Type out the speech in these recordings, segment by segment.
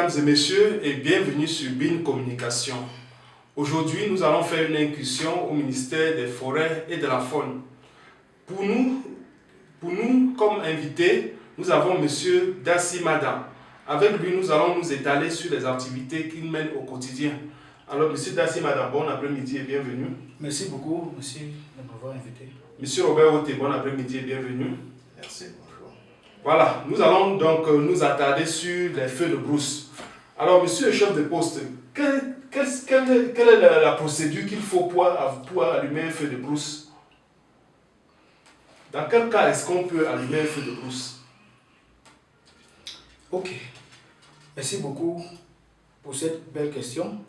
mesdames et messieurs, et bienvenue sur BIN Communication. Aujourd'hui, nous allons faire une incursion au ministère des Forêts et de la Faune. Pour nous comme invité, nous avons M. Dassi Mada. Avec lui, nous allons nous étaler sur les activités qu'il mène au quotidien. Alors, M. Dassi Mada, bon après-midi et bienvenue. Merci beaucoup, monsieur, de m'avoir invité. M. Robert Oté, bon après-midi et bienvenue. Merci, bonjour. Voilà, nous allons donc nous attarder sur les feux de brousse. Alors, monsieur le chef de poste, quelle est la procédure qu'il faut pour allumer un feu de brousse? Dans quel cas est-ce qu'on peut allumer un feu de brousse? Ok, merci beaucoup pour cette belle question.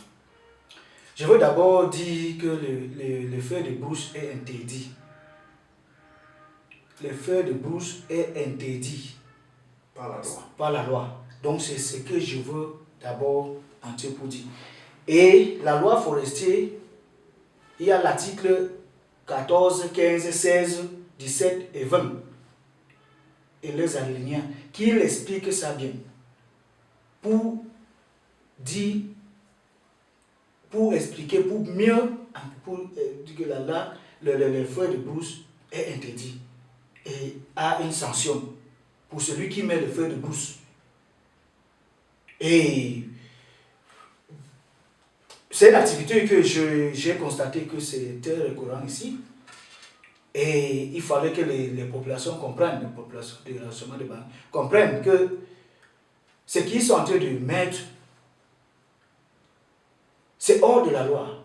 Je veux d'abord dire que le feu de brousse est interdit. Le feu de brousse est interdit Par la loi. Par la loi. Donc c'est ce que je veux d'abord entrer pour dire. Et la loi forestière, il y a l'article 14, 15, 16, 17 et 20 et les alinéas qui expliquent ça bien. Pour dire, pour expliquer, pour mieux, pour dire que le feu de brousse est interdit et a une sanction pour celui qui met le feu de brousse. Et c'est une activité que j'ai constaté que c'était récurrent ici. Et il fallait que les populations comprennent, les populations de l'enseignement de Bani comprennent que ce qu'ils sont en train de mettre, c'est hors de la loi.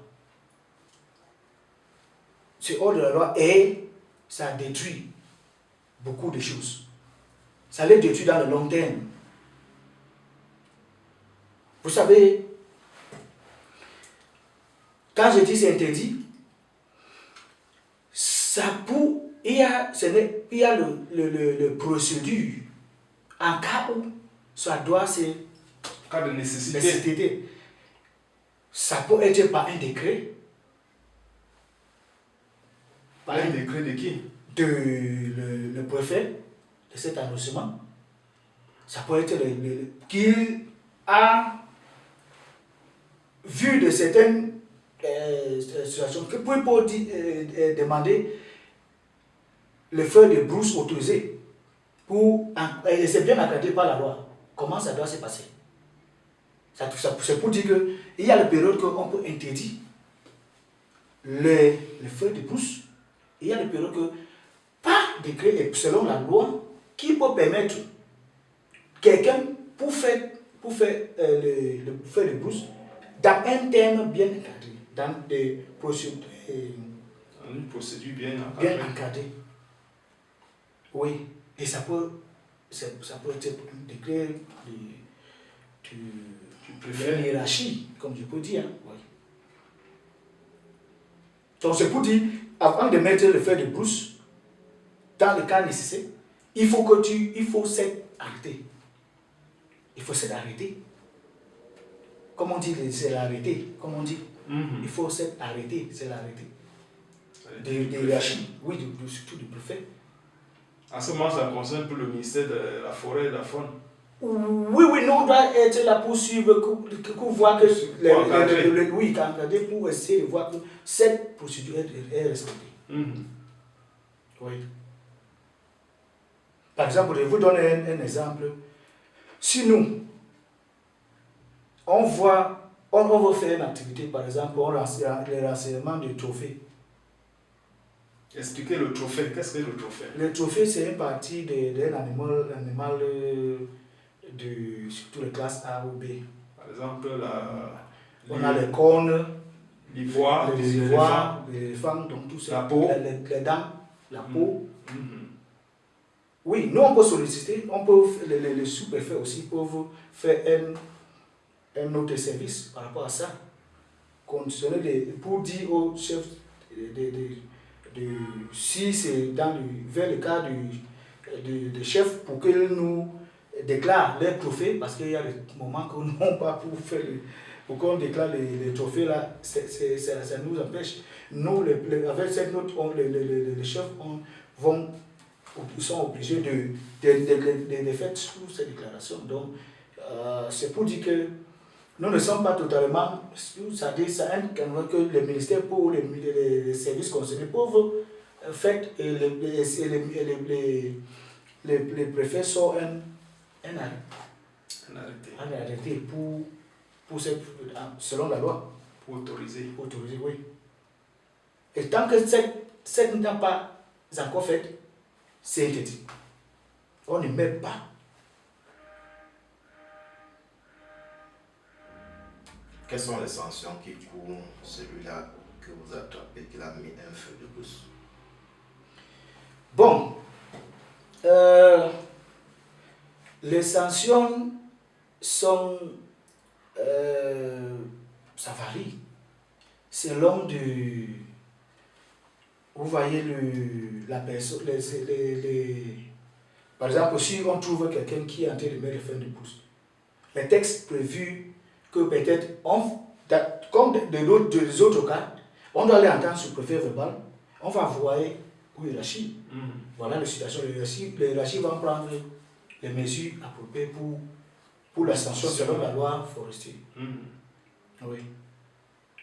C'est hors de la loi et ça détruit beaucoup de choses. Ça les détruit dans le long terme. Vous savez, quand je dis c'est interdit, il y a le procédure en cas où ça doit se... Cas de nécessité. Ça peut être par un décret. Par un décret de qui? Le préfet de cet arrondissement. Ça peut être qu'il a vu de certaines situations que pour demander le feu de brousse autorisé et c'est bien encadré par la loi. Comment ça doit se passer? C'est pour dire qu'il y a la période qu'on peut interdire le feu de brousse. Il y a la période que, par décret et selon la loi, qui peut permettre quelqu'un pour faire le feu de brousse dans un terme bien encadré, dans des procédures. Une procédure bien encadrée. Oui, et ça peut être un décret de hiérarchie, comme je peux dire. Oui. Donc c'est pour dire, avant de mettre le feu de brousse, dans le cas nécessaire, il faut s'être arrêté. Il faut s'être arrêté. Comme on dit, c'est l'arrêté. Comme on dit, il faut s'être arrêté, c'est l'arrêté. De hiérarchie, oui, surtout du préfet. À ce moment, ça concerne pour le ministère de la Forêt et de la Faune. Oui, nous on doit être là pour suivre, pour voir que encadrer pour essayer de voir que cette procédure est respectée. Oui. Par exemple, je vous donne un exemple. Si nous, on veut faire une activité, par exemple, le renseignement du trophée. Expliquez le trophée. Qu'est-ce que le trophée? Le trophée, c'est une partie d'un animal surtout les classes A ou B. Par exemple, on a les cornes, l'ivoire, les éléphants, donc tout ça. La peau. Les dents, la peau. Oui, nous on peut solliciter, les sous-préfets aussi peuvent faire un autre service par rapport à ça. Pour dire aux chefs si c'est vers le cas de chef pour qu'ils nous déclarent les trophées, parce qu'il y a des moments qu'on n'a pas pour qu'on déclare les trophées là, ça nous empêche. Nous, avec cette note, les chefs sont obligés de faire toutes ces déclarations. Donc, C'est pour dire que nous ne sommes pas totalement, c'est-à-dire que les ministères pour les services concernés peuvent faire et les préfets sortent un arrêté pour selon la loi. Pour autoriser. Autoriser, oui. Et tant que cette n'est pas encore faite, c'est interdit. On ne met pas. Quelles sont les sanctions qui courent celui-là que vous attrapez, qu'il a mis un feu de brousse? Bon, les sanctions sont, ça varie selon vous voyez la personne, par exemple, si on trouve quelqu'un qui est en train de mettre le feu de brousse, les textes prévus que peut-être, comme des autres cas, on doit aller entendre sur le préfet verbal, on va envoyer au hiérarchie. Voilà la situation. Le hiérarchie va prendre les mesures appropriées pour la sanction selon la loi forestière. Oui.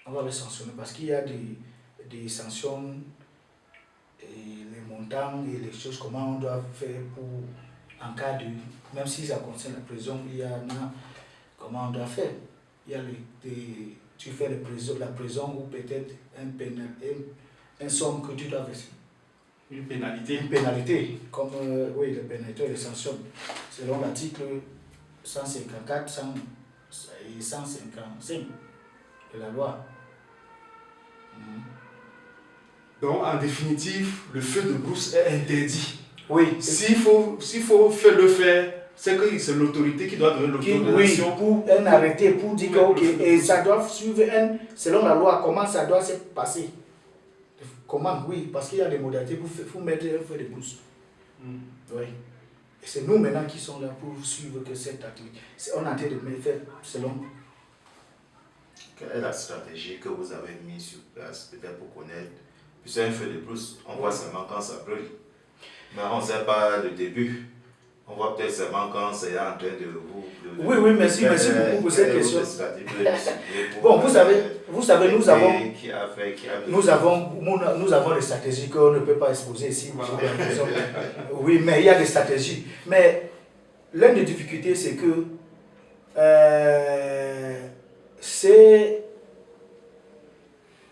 On va les sanctionner parce qu'il y a des sanctions et les montants et les choses, comment on doit faire pour, en cas de, même si ça concerne la prison, il y en a, comment on doit faire. Il y a tu fais la prison ou peut-être un somme que tu dois verser. Une pénalité. Une pénalité, comme oui, les pénalités, les sanctions, selon l'article 154 et 155 de la loi. Donc, en définitive, le feu de brousse est interdit. Oui. S'il faut le faire, c'est que c'est l'autorité qui doit donner l'autorisation. Oui, pour un arrêté, pour dire que, ok, et ça doit suivre selon la loi, comment ça doit se passer. Comment, oui, parce qu'il y a des modalités pour mettre un feu de brousse. Oui. Et c'est nous maintenant qui sommes là pour suivre que cette activité. On a en train de faire selon. Quelle est la stratégie que vous avez mise sur place, peut-être pour connaître? Puisque un feu de brousse, on voit seulement quand ça brûle. Mais on ne sait pas le début. On voit peut-être seulement quand c'est en train de vous. Oui, merci beaucoup pour cette question. Bon, vous savez, nous avons des stratégies qu'on ne peut pas exposer ici. Oui, mais il y a des stratégies. Mais l'une des difficultés, c'est que c'est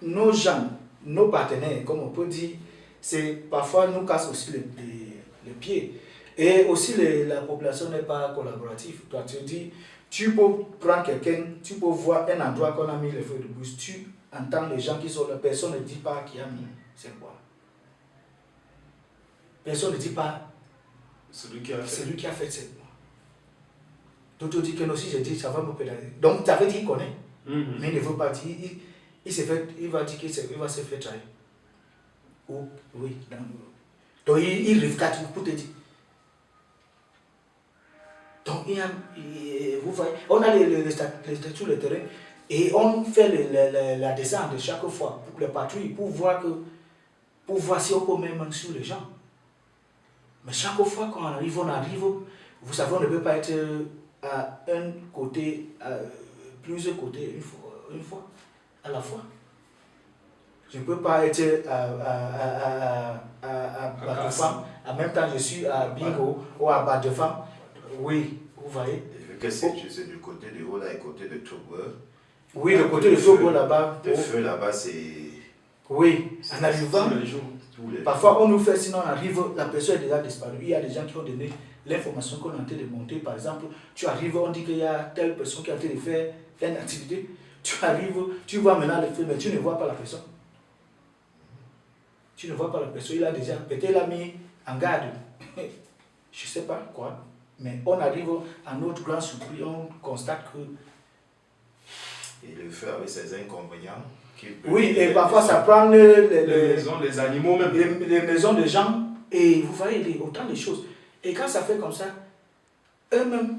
nos gens, nos partenaires, comme on peut dire, c'est parfois nous casse aussi les pieds. Et aussi la population n'est pas collaborative. Toi, tu dis, tu peux prendre quelqu'un, tu peux voir un endroit qu'on a mis les feux de brousse, tu entends les gens qui sont là, personne ne dit pas qui a mis cette bois. Personne ne dit pas celui qui a fait cette bois. D'autres disent que non, si je dis, ça va me pénaliser. Donc, ça veut dire qu'il connaît, mais il ne veut pas dire, il va dire qu'il va se faire trahir. Oui, donc il rêve pour te dire. Donc, vous voyez, on a les statuts sur le terrain et on fait la descente de chaque fois pour les patrouilles, pour voir si on peut même sur les gens. Mais chaque fois qu'on arrive, vous savez, on ne peut pas être à un côté, à plusieurs côtés une fois, à la fois. Je ne peux pas être à Bas-de-Femme, en même temps je suis à Bingo ou à Bas-de-Femme. Oui, vous voyez. Et vu que c'est du côté de haut là et côté de Togo. Oui, le côté de Togo là-bas. Le feu là-bas, c'est. Oui, en arrivant, parfois on nous fait, sinon on arrive, la personne est déjà disparue. Il y a des gens qui ont donné l'information qu'on est en train de monter. Par exemple, tu arrives, on dit qu'il y a telle personne qui est en train de faire telle activité. Tu arrives, tu vois maintenant le feu, mais tu ne vois pas la personne. Tu ne vois pas la personne, il a déjà, peut-être il a mis en garde. Je ne sais pas quoi. Mais on arrive à notre grand surpris, on constate que. Et le feu avec ses inconvénients. Oui, et parfois ça prend les maisons, les animaux même. Les maisons des gens, et vous voyez autant de choses. Et quand ça fait comme ça, eux-mêmes,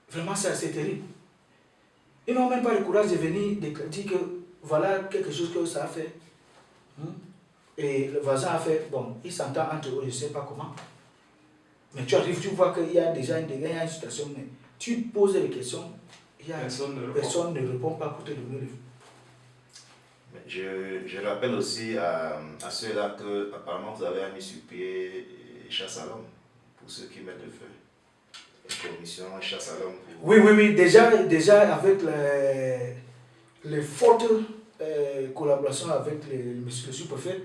vraiment c'est terrible. Ils n'ont même pas le courage de venir dire que voilà quelque chose que ça a fait. Et le voisin a fait, bon, il s'entend entre eux, je ne sais pas comment. Mais tu arrives, tu vois qu'il y a déjà une situation, mais tu poses des questions, Personne ne répond. personne ne répond pas pour te donner le... Mais je rappelle aussi à ceux-là que apparemment vous avez mis sur pied chasse à l'homme pour ceux qui mettent le feu. Une commission chasse à l'homme. Oui, déjà avec les fortes collaborations avec le sous-préfet,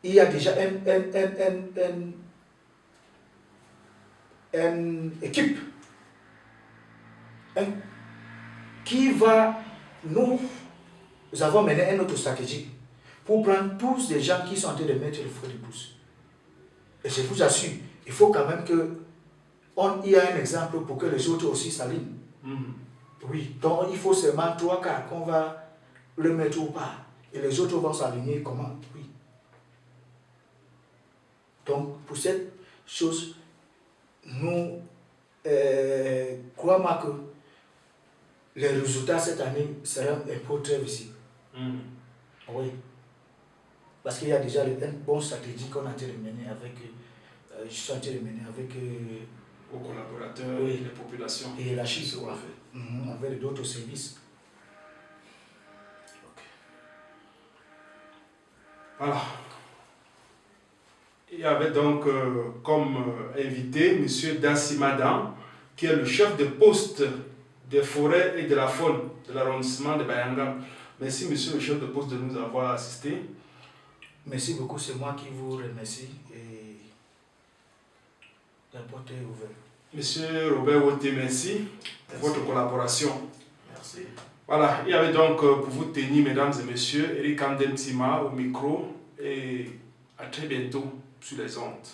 il y a déjà une équipe qui va, nous avons mené une autre stratégie pour prendre tous les gens qui sont en train de mettre le feu de brousse. Et je vous assure, il faut quand même il y a un exemple pour que les autres aussi s'alignent. Oui, donc il faut seulement 3 cas qu'on va le mettre ou pas. Et les autres vont s'aligner comment? Oui. Donc pour cette chose, nous croyons que les résultats cette année seront un peu très visibles. Oui. Parce qu'il y a déjà une bonne stratégie qu'on a en train de mener avec, je suis en train de mener avec aux collaborateurs oui, et les populations. et la Chine, avec d'autres services. Okay. Voilà. Il y avait donc comme invité M. Dassimadan, qui est le chef de poste des forêts et de la faune de l'arrondissement de Bayanga. Merci, monsieur le chef de poste, de nous avoir assisté. Merci beaucoup, c'est moi qui vous remercie et la porte est ouverte. Monsieur Robert Wote, merci pour votre collaboration. Merci. Voilà, il y avait donc pour vous tenir, mesdames et messieurs, Eric Andem Tima au micro et à très bientôt sur les ondes.